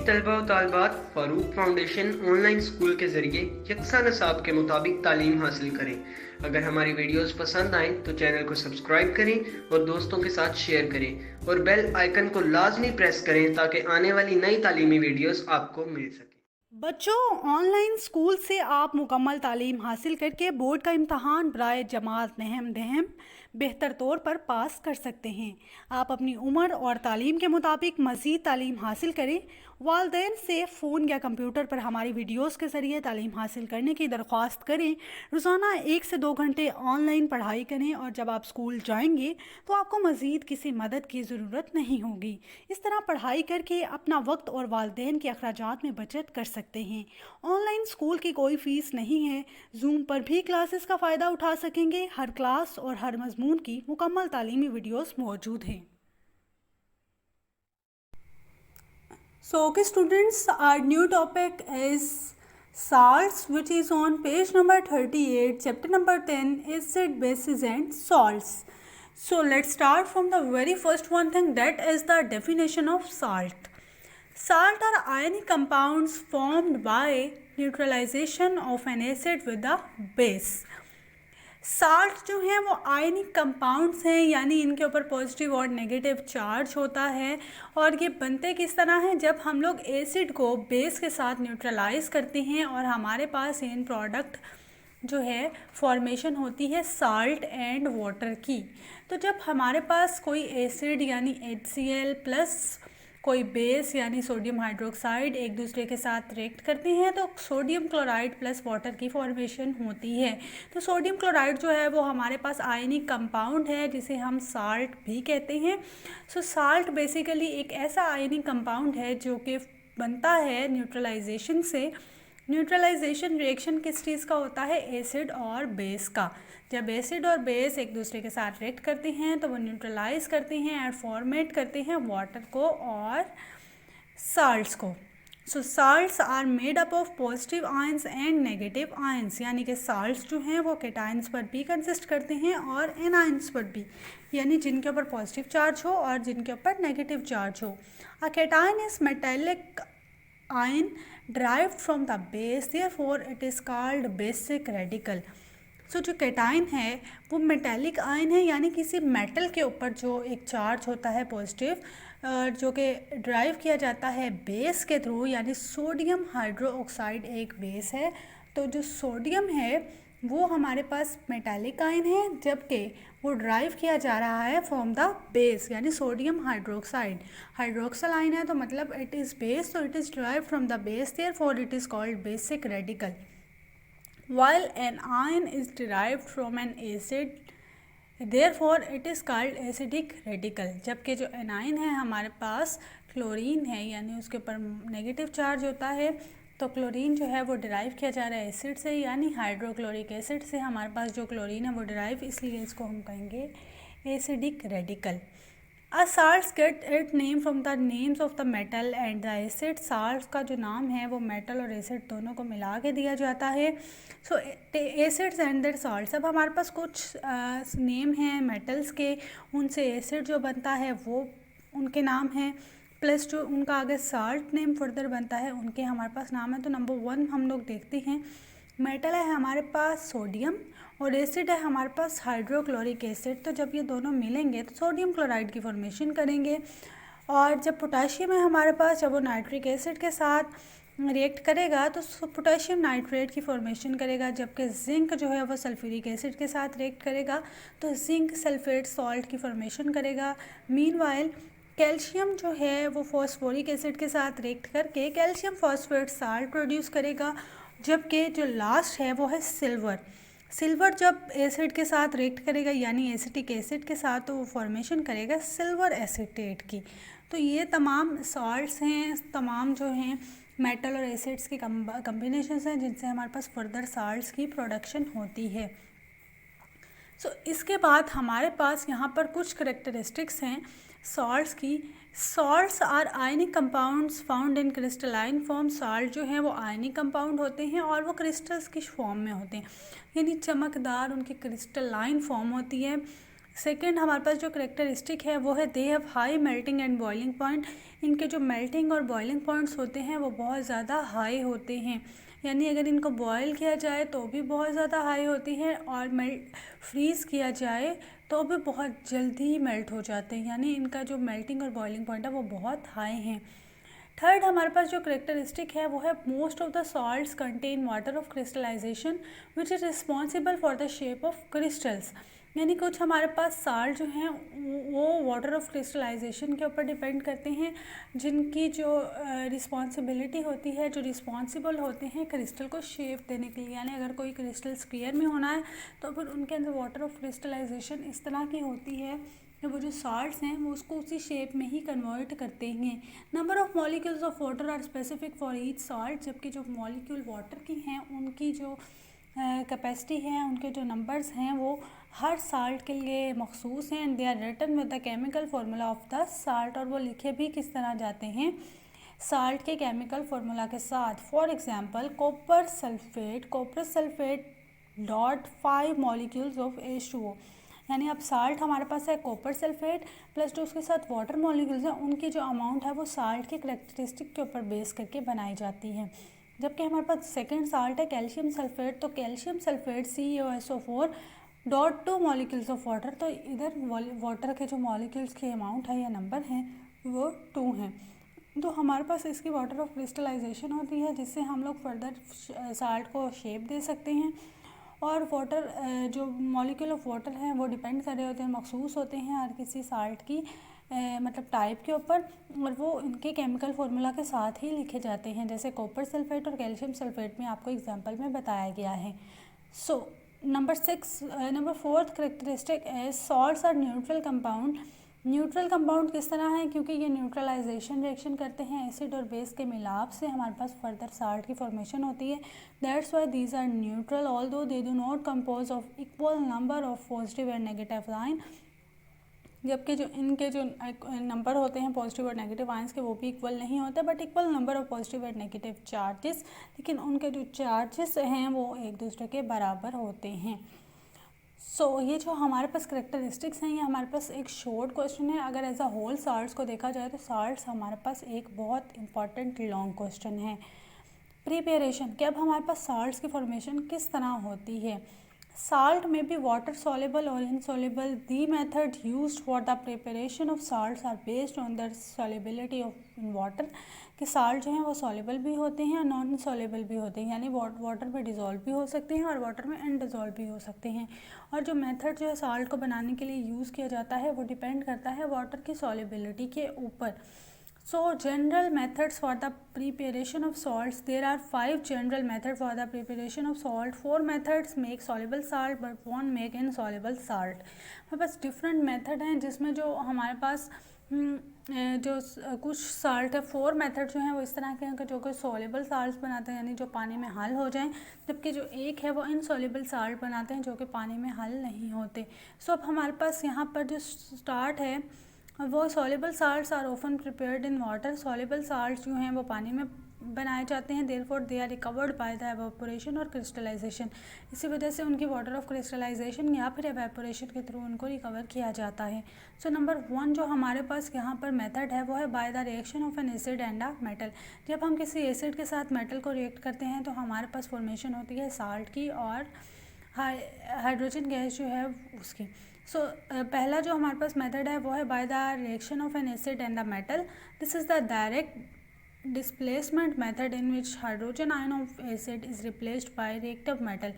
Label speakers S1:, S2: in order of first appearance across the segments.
S1: तलबा व तालिबात Farooq foundation online school के ज़रिए यकसा निसाब के मुताबिक तालीम हासिल करें। अगर हमारी वीडियोस पसंद आएँ तो चैनल को सब्सक्राइब करें और दोस्तों के साथ शेयर करें और बेल आइकन को लाजमी प्रेस करें ताकि आने वाली नई तालीमी वीडियोस आपको मिल सके।
S2: बच्चों, ऑनलाइन स्कूल से आप मुकम्मल तालीम हासिल करके बोर्ड का इम्तहान बराए जमात नहम दहम बेहतर तौर पर पास कर सकते हैं। आप अपनी उम्र और तालीम के मुताबिक मज़ीद तालीम हासिल करें। वालिदैन से फ़ोन या कंप्यूटर पर हमारी वीडियोस के ज़रिए तालीम हासिल करने की दरख्वास्त करें। रोज़ाना 1 से 2 घंटे ऑनलाइन पढ़ाई करें और जब आप स्कूल जाएंगे तो आपको मज़ीद किसी मदद की ज़रूरत नहीं होगी। इस तरह पढ़ाई करके अपना वक्त और वालिदैन के अखराजात में बचत कर सकते हैं। ऑनलाइन स्कूल की कोई फ़ीस नहीं है। जूम पर भी क्लासेस का फ़ायदा उठा सकेंगे। हर क्लास और हर मजमून की मुकम्मल तालीमी वीडियोस मौजूद हैं। So okay students, our new topic is salts, which is on page number 38, chapter number 10, acid, bases and salts. So let's start from the very first one thing, that is the definition of salt. Salt are ionic compounds formed by neutralization of an acid with a base. Salt जो हैं वो ionic compounds हैं, यानी इनके ऊपर positive और negative charge होता है। और ये बनते किस तरह हैं, जब हम लोग एसिड को बेस के साथ न्यूट्रलाइज करते हैं और हमारे पास इन प्रोडक्ट जो है फॉर्मेशन होती है साल्ट एंड वाटर की। तो जब हमारे पास कोई एसिड यानी HCl प्लस कोई बेस यानी सोडियम हाइड्रोक्साइड एक दूसरे के साथ रिएक्ट करते हैं तो सोडियम क्लोराइड प्लस वाटर की फॉर्मेशन होती है। तो सोडियम क्लोराइड जो है वो हमारे पास आयनिक कंपाउंड है जिसे हम साल्ट भी कहते हैं। सो साल्ट बेसिकली एक ऐसा आयनिक कंपाउंड है जो कि बनता है न्यूट्रलाइजेशन से। न्यूट्रलाइजेशन रिएक्शन किस चीज़ का होता है, एसिड और बेस का। जब एसिड और बेस एक दूसरे के साथ रिएक्ट करते हैं तो वो न्यूट्रलाइज करते हैं एंड फॉर्मेट करते हैं वाटर को और साल्ट्स को। So salts are made up of positive ions and negative ions, यानी कि साल्ट्स जो हैं वो केटाइंस पर भी कंसिस्ट करते हैं और एनाइंस पर भी, यानी जिनके ऊपर पॉजिटिव चार्ज हो और जिनके ऊपर नेगेटिव चार्ज हो। A cation is metallic ion derived from the base, therefore it is called basic radical. सो जो कैटाइन है वो मेटेलिक आयन है, यानी किसी मेटल के ऊपर जो एक चार्ज होता है पॉजिटिव, जो कि ड्राइव किया जाता है बेस के थ्रू, यानी सोडियम हाइड्रोक्साइड एक बेस है। तो जो सोडियम है वो हमारे पास मेटालिक आयन है, जबकि वो ड्राइव किया जा रहा है फ्रॉम द बेस, यानी सोडियम हाइड्रोक्साइड। हाइड्रोक्सल आयन है तो मतलब इट इज़ बेस, तो it is drive from the base, therefore it is called basic radical. while an ion is derived from an acid, therefore it is called acidic radical। जबकि जो A9 है हमारे पास chlorine है, यानी उसके ऊपर negative charge होता है, तो क्लोरीन जो है वो डिराइव किया जा रहा है एसिड से, यानी हाइड्रोक्लोरिक एसिड से। हमारे पास जो क्लोरीन है वो डिराइव, इसलिए इसको हम कहेंगे acidic radical. A salts get its name from the names of the metal and the acid। salts का जो नाम है वो मेटल और एसिड दोनों को मिला के दिया जाता है। सो एसिड्स एंड देयर salts। अब हमारे पास कुछ नेम हैं मेटल्स के, उनसे एसिड जो बनता है वो उनके नाम हैं, प्लस जो उनका आगे साल्ट नेम फर्दर बनता है उनके हमारे पास नाम है। तो नंबर 1 हम लोग देखते हैं, मेटल है हमारे पास सोडियम और एसिड है हमारे पास हाइड्रोक्लोरिक एसिड। तो जब ये दोनों मिलेंगे तो सोडियम क्लोराइड की फॉर्मेशन करेंगे। और जब पोटाशियम है हमारे पास, जब वो नाइट्रिक एसिड के साथ रिएक्ट करेगा तो पोटाशियम नाइट्रेट की फॉर्मेशन करेगा। जबकि जिंक जो है वो सल्फ्यूरिक एसिड के साथ रिएक्ट करेगा तो जिंक सल्फेट सॉल्ट की फॉर्मेशन करेगा। मीनवाइल कैल्शियम जो है वो फॉस्फोरिक एसिड के साथ रिएक्ट करके कैल्शियम फॉस्फेट साल्ट प्रोड्यूस करेगा। जबकि जो लास्ट है वो है सिल्वर। सिल्वर जब एसिड के साथ रिएक्ट करेगा, यानी एसिटिक एसिड के साथ, तो वो फॉर्मेशन करेगा सिल्वर एसीटेट की। तो ये तमाम सॉल्ट्स हैं, तमाम जो हैं मेटल और एसिड्स की कम्बिनेशंस हैं जिनसे हमारे पास फर्दर साल्ट्स की प्रोडक्शन होती है। सो इसके बाद हमारे पास यहाँ पर कुछ करेक्टरिस्टिक्स हैं सॉल्ट्स की। Salts are ionic compounds found in crystalline form. Salt जो हैं वो आयनिक कंपाउंड होते हैं और वो क्रिस्टल्स की फॉर्म में होते हैं, यानी चमकदार उनकी क्रिस्टलाइन फॉर्म होती है। सेकेंड हमारे पास जो करेक्टरिस्टिक है वो है they have high melting and boiling point. इनके जो मेल्टिंग और बॉइलिंग पॉइंट्स होते हैं वो बहुत ज़्यादा हाई होते हैं, यानी अगर इनको बॉयल किया जाए तो भी बहुत ज़्यादा हाई होती है और मेल्ट फ्रीज़ किया जाए तो भी बहुत जल्दी मेल्ट हो जाते हैं, यानी इनका जो मेल्टिंग और बॉइलिंग पॉइंट है वो बहुत हाई हैं। थर्ड हमारे पास जो करेक्टरिस्टिक है वो है most of the salts contain water of crystallization which is responsible for the shape of crystals. यानी कुछ हमारे पास साल्ट जो हैं वो वाटर ऑफ क्रिस्टलाइजेशन के ऊपर डिपेंड करते हैं, जिनकी जो रिस्पॉन्सिबिलिटी होती है, जो रिस्पॉन्सिबल होते हैं क्रिस्टल को शेप देने के लिए। यानी अगर कोई क्रिस्टल स्क्वायर में होना है तो फिर उनके अंदर वाटर ऑफ क्रिस्टलाइजेशन इस तरह की होती है कि वो जो साल्ट्स हैं वो उसको उसी शेप में ही कन्वर्ट करते हैं। Number of molecules of water are specific for each salt, जबकि जो मॉलिक्यूल वाटर की हैं उनकी जो कैपेसिटी है, उनके जो नंबर्स हैं वो हर साल्ट के लिए मखसूस हैं। And they are written with the chemical formula of the salt, और वो लिखे भी किस तरह जाते हैं, साल्ट के केमिकल फार्मूला के साथ। For example copper sulphate dot 5 molecules of H2O। यानी अब साल्ट हमारे पास है कॉपर सल्फेट प्लस जो उसके साथ वाटर मॉलिक्यूल्स हैं उनकी जो अमाउंट है वो साल्ट के करेक्टरिस्टिक के ऊपर बेस करके बनाई जाती है। जबकि हमारे पास सेकंड साल्ट है कैल्शियम सल्फेट, तो calcium sulphate CaSO4 dot 2 molecules of water, तो इधर वाटर के जो मॉलिक्यूल्स की अमाउंट है या नंबर हैं वो 2 हैं। तो हमारे पास इसकी वाटर ऑफ क्रिस्टलाइजेशन होती है जिससे हम लोग फर्दर साल्ट को शेप दे सकते हैं। और वाटर जो मॉलिक्यूल ऑफ वाटर हैं वो डिपेंड कर रहे होते हैं, मखसूस होते हैं हर किसी साल्ट की मतलब टाइप के ऊपर, और वो इनके केमिकल फार्मूला के साथ ही लिखे जाते हैं, जैसे कॉपर सल्फेट और कैल्शियम सल्फेट में आपको एग्जांपल में बताया गया है। सो नंबर फोर्थ करेक्टरिस्टिक है salts are neutral compound. Neutral compound किस तरह है, क्योंकि ये न्यूट्रलाइजेशन रिएक्शन करते हैं एसिड और बेस के मिलाप से हमारे पास फर्दर साल्ट की फॉर्मेशन होती है। That's why these are neutral although they do not compose of equal number of positive and negative ion. जबकि जो इनके जो नंबर होते हैं पॉजिटिव और नेगेटिव आयंस के वो भी इक्वल नहीं होते, but equal number of positive and negative charges, लेकिन उनके जो चार्जेस हैं वो एक दूसरे के बराबर होते हैं। ये जो हमारे पास करेक्टरिस्टिक्स हैं ये हमारे पास एक शॉर्ट क्वेश्चन है। अगर एज अ होल साल्ट्स को देखा जाए तो साल्ट्स हमारे पास एक बहुत इंपॉर्टेंट लॉन्ग क्वेश्चन है। प्रिपरेशन कि अब हमारे पास साल्ट्स की फॉर्मेशन किस तरह होती है। साल्ट में बी वाटर soluble और insoluble. The method used for the preparation of salts are based on the solubility of in water कि साल्ट जो हैं वो soluble भी होते हैं और नॉन soluble भी होते हैं, यानी वाटर में डिज़ोल्व भी हो सकते हैं और वाटर में अनडिज़ोल्व भी हो सकते हैं। और जो मेथड जो है साल्ट को बनाने के लिए यूज़ किया जाता है वो डिपेंड करता है वाटर की solubility के ऊपर। So general methods for the preparation of salts. There are 5 general methods for the preparation of salt. 4 methods make soluble salt but 1 make insoluble salt. हमारे पास different method हैं जिसमें जो हमारे पास जो कुछ साल्ट है 4 मेथड जो हैं वो इस तरह के हैं कि जो कोई सॉल्युबल साल्ट बनाते हैं यानी जो पानी में हल हो जाएं, जबकि जो एक है वो इनसॉल्युबल साल्ट बनाते हैं जो कि पानी में हल नहीं होते। अब हमारे पास यहाँ पर जो स्टार्ट है वो soluble salts are often prepared in water. Soluble salts जो हैं वो पानी में बनाए जाते हैं, therefore they are recovered by the evaporation और क्रिस्टलाइजेशन। इसी वजह से उनकी वाटर ऑफ क्रिस्टलाइजेशन या फिर एवापोरेशन के थ्रू उनको रिकवर किया जाता है। नंबर 1 जो हमारे पास यहाँ पर मेथड है वो है by the reaction of an acid and a metal. जब हम किसी एसिड के साथ मेटल को रिएक्ट करते हैं तो हमारे पास फॉर्मेशन होती है साल्ट की और हाइड्रोजन गैस जो है उसकी। पहला जो हमारे पास मेथड है वो है by the reaction of an acid and the metal. This is the direct displacement method in which hydrogen ion of acid is replaced by reactive metal.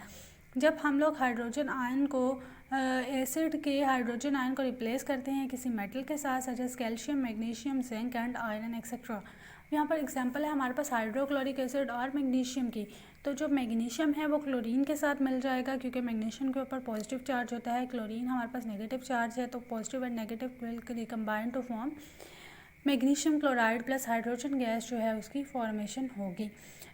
S2: जब हम लोग हाइड्रोजन आयन को एसिड के हाइड्रोजन आयन को replace करते हैं किसी metal के साथ such as calcium, magnesium, zinc and iron etcetera. यहाँ पर एग्जांपल है हमारे पास हाइड्रोक्लोरिक एसिड और मैग्नीशियम की। तो जो मैग्नीशियम है वो क्लोरीन के साथ मिल जाएगा क्योंकि मैग्नीशियम के ऊपर पॉजिटिव चार्ज होता है, क्लोरीन हमारे पास नेगेटिव चार्ज है, तो positive and negative will recombine to form magnesium chloride plus hydrogen gas जो है उसकी फॉर्मेशन होगी।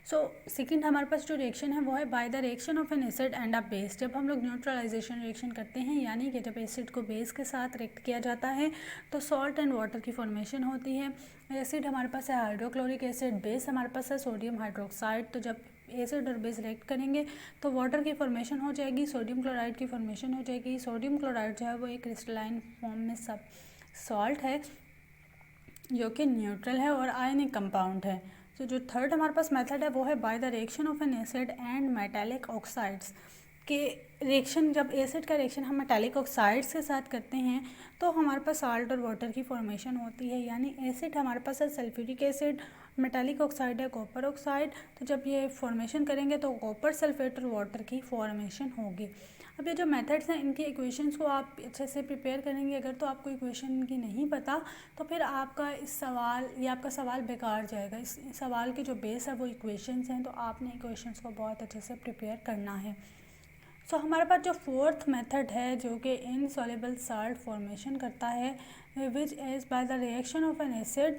S2: सेकंड हमारे पास जो रिएक्शन है वो है by the reaction of an acid and a base. जब हम लोग न्यूट्रलाइजेशन रिएक्शन करते हैं यानी कि जब एसिड को बेस के साथ रिएक्ट किया जाता है तो सॉल्ट एंड वाटर की फॉर्मेशन होती है। एसिड हमारे पास है हाइड्रोक्लोरिक एसिड, बेस हमारे पास है सोडियम हाइड्रोक्साइड। तो जब एसिड और बेस रिएक्ट करेंगे तो वाटर की फॉर्मेशन हो जाएगी, सोडियम क्लोराइड की फॉर्मेशन हो जाएगी। सोडियम क्लोराइड जो है वो एक क्रिस्टलाइन फॉर्म में सब सॉल्ट है जो कि न्यूट्रल है और आयनिक कंपाउंड है। तो जो थर्ड हमारे पास मेथड है वो है by the reaction of an acid and metallic oxides के रिएक्शन। जब एसिड का रिएक्शन हम मेटालिक ऑक्साइड्स के साथ करते हैं तो हमारे पास साल्ट और वाटर की फॉर्मेशन होती है, यानी एसिड हमारे पास है सल्फ्यूरिक एसिड, मेटालिक ऑक्साइड है कॉपर ऑक्साइड। तो जब ये फॉर्मेशन करेंगे तो कॉपर सल्फेट और वाटर की फॉर्मेशन होगी। अब ये जो मेथड्स हैं इनकी इक्वेशंस को आप अच्छे से प्रिपेयर करेंगे। अगर तो आपको इक्वेशन की नहीं पता तो फिर आपका आपका सवाल बेकार जाएगा। इस सवाल की जो बेस है वो इक्वेशंस हैं, तो आपने इक्वेशंस को बहुत अच्छे से प्रिपेयर करना है। सो हमारे पास जो फोर्थ मेथड है जो कि इनसॉल्युबल साल्ट फॉर्मेशन करता है which is by the reaction of an acid.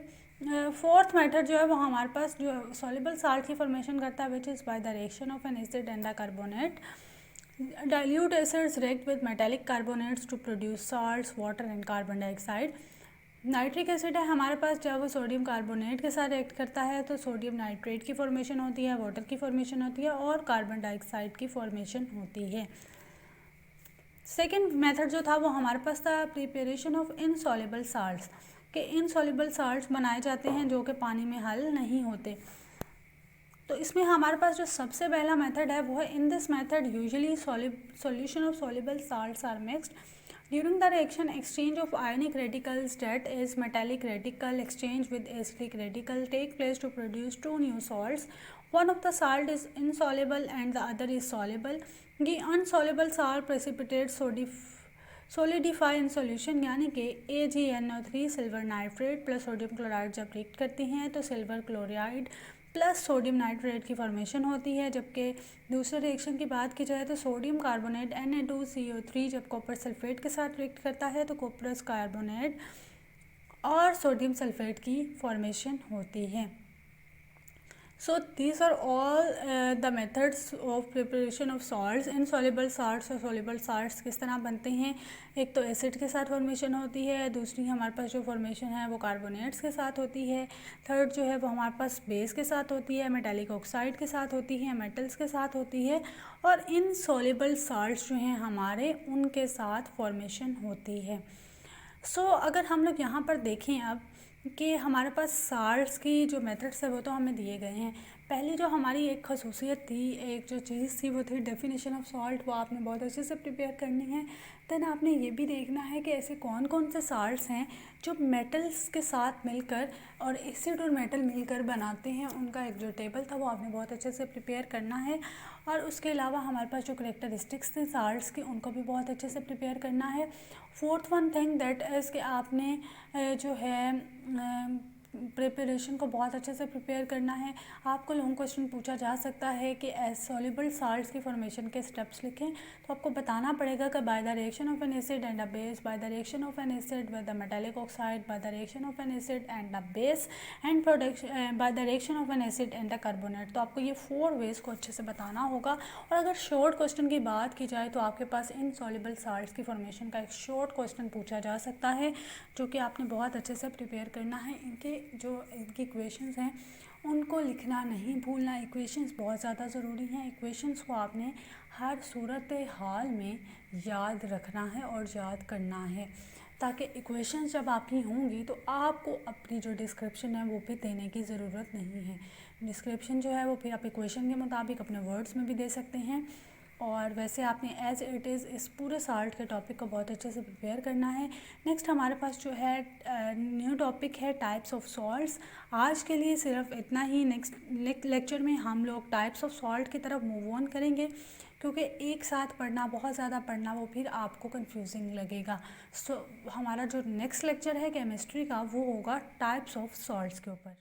S2: Fourth method जो है वो हमारे पास जो सॉल्युबल साल्ट की फॉर्मेशन करता है which is by the reaction of an acid and the carbonate. Dilute acids react with metallic carbonates to produce salts, water and carbon dioxide. Nitric acid है हमारे पास, जब वो सोडियम कार्बोनेट के साथ react करता है तो सोडियम नाइट्रेट की फॉर्मेशन होती है, वाटर की फॉर्मेशन होती है और कार्बन डाइऑक्साइड की फॉर्मेशन होती है। सेकेंड मेथड जो था वो हमारे पास था प्रिपरेशन ऑफ इनसॉल्युबल साल्ट्स, के इनसॉल्युबल साल्ट्स बनाए जाते हैं जो कि पानी में हल नहीं होते। तो इसमें हमारे पास जो सबसे पहला मेथड है वो है in this method usually solution of soluble salts are mixed during the reaction exchange of ionic radicals that is metallic radical exchange with acidic radical take place to produce two new salts. One of the salt is insoluble and the other is soluble. ये unsoluble salt precipitate solidify in solution, यानी कि AgNO3 silver nitrate plus sodium chloride जब react करती हैं तो silver chloride plus sodium nitrate की formation होती है। जबकि दूसरे रिएक्शन की बात की जाए तो सोडियम कार्बोनेट Na2CO3 जब कॉपर सल्फेट के साथ रिएक्ट करता है तो कॉपरस कार्बोनेट और सोडियम सल्फेट की फॉर्मेशन होती है। So these are all the methods of preparation of salts. Insoluble salts और सॉल्युबल साल्ट्स किस तरह बनते हैं, एक तो एसिड के साथ फॉर्मेशन होती है, दूसरी हमारे पास जो फॉर्मेशन है वो कार्बोनेट्स के साथ होती है, थर्ड जो है वो हमारे पास बेस के साथ होती है, मेटालिक ऑक्साइड के साथ होती है, मेटल्स के साथ होती है, और इनसॉल्युबल साल्ट्स जो हैं हमारे उनके साथ फॉर्मेशन होती है। सो अगर हम लोग यहाँ पर देखें अब कि हमारे पास साल्ट्स की जो मेथड्स है वो तो हमें दिए गए हैं। पहली जो हमारी एक खसूसियत थी, एक जो चीज़ थी वो थी डेफिनेशन ऑफ सॉल्ट, वो आपने बहुत अच्छे से प्रिपेयर करनी है। देन आपने ये भी देखना है कि ऐसे कौन कौन से साल्ट्स हैं जो मेटल्स के साथ मिलकर और एसिड और मेटल मिलकर बनाते हैं, उनका एक जो टेबल था वो आपने बहुत अच्छे से प्रिपेयर करना है। और उसके अलावा हमारे पास जो करेक्टरिस्टिक्स थे साल्ट्स की उनको भी बहुत अच्छे से प्रिपेयर करना है। Fourth one thing that is कि आपने जो है प्रिपरेशन को बहुत अच्छे से प्रिपेयर करना है। आपको लॉन्ग क्वेश्चन पूछा जा सकता है कि सॉल्युबल साल्ट्स की फॉर्मेशन के स्टेप्स लिखें, तो आपको बताना पड़ेगा कि bye the reaction of an acid and a base, bye the reaction of an acid with the metallic oxide, bye the reaction of an acid and the base and production by the reaction of an acid and the carbonate. तो आपको ये 4 veg को अच्छे से बताना होगा। और अगर शॉर्ट क्वेश्चन की बात की जाए तो आपके पास इनसॉल्युबल साल्ट्स की फॉर्मेशन का एक शॉर्ट क्वेश्चन पूछा जा सकता है जो कि आपने बहुत अच्छे से प्रिपेयर करना है। इनकी इक्वेशंस हैं उनको लिखना नहीं भूलना। इक्वेशंस बहुत ज़्यादा ज़रूरी हैं। इक्वेशंस को आपने हर सूरत हाल में याद रखना है और याद करना है, ताकि इक्वेशंस जब आपकी होंगी तो आपको अपनी जो डिस्क्रिप्शन है वो भी देने की ज़रूरत नहीं है। डिस्क्रिप्शन जो है वो फिर आप इक्वेशन के मुताबिक अपने वर्ड्स में भी दे सकते हैं। और वैसे आपने एज इट इज़ इस पूरे साल्ट के टॉपिक को बहुत अच्छे से प्रिपेयर करना है। नेक्स्ट हमारे पास जो है न्यू टॉपिक है टाइप्स ऑफ सॉल्ट्स। आज के लिए सिर्फ इतना ही। नेक्स्ट लेक्चर में हम लोग टाइप्स ऑफ सॉल्ट की तरफ मूव ऑन करेंगे, क्योंकि एक साथ पढ़ना, बहुत ज़्यादा पढ़ना, वो फिर आपको कंफ्यूजिंग लगेगा। सो हमारा जो नेक्स्ट लेक्चर है केमिस्ट्री का वो होगा टाइप्स ऑफ सॉल्ट्स के ऊपर।